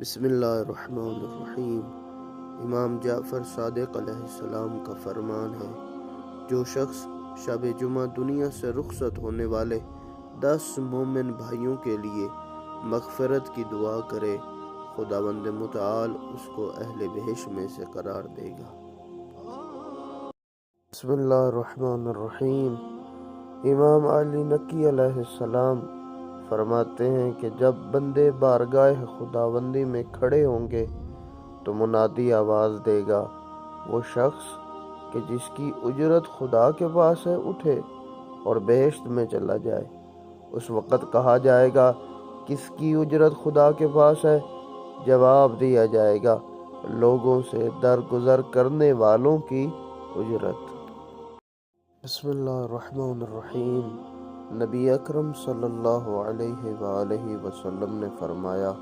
بسم اللہ الرحمن الرحیم۔ امام جعفر صادق علیہ السلام کا فرمان ہے، جو شخص شب جمعہ دنیا سے رخصت ہونے والے 10 مومن بھائیوں کے لیے مغفرت کی دعا کرے، خداوند متعال اس کو اہل بہشت میں سے قرار دے گا۔ بسم اللہ الرحمن الرحیم۔ امام علی نقی علیہ السلام فرماتے ہیں کہ جب بندے بارگاہ خداوندی میں کھڑے ہوں گے تو منادی آواز دے گا، وہ شخص کہ جس کی اجرت خدا کے پاس ہے اٹھے اور بہشت میں چلا جائے۔ اس وقت کہا جائے گا، کس کی اجرت خدا کے پاس ہے؟ جواب دیا جائے گا، لوگوں سے درگزر کرنے والوں کی اجرت۔ بسم اللہ الرحمن الرحیم۔ نبی اکرم صلی اللہ علیہ وآلہ وسلم نے فرمایا،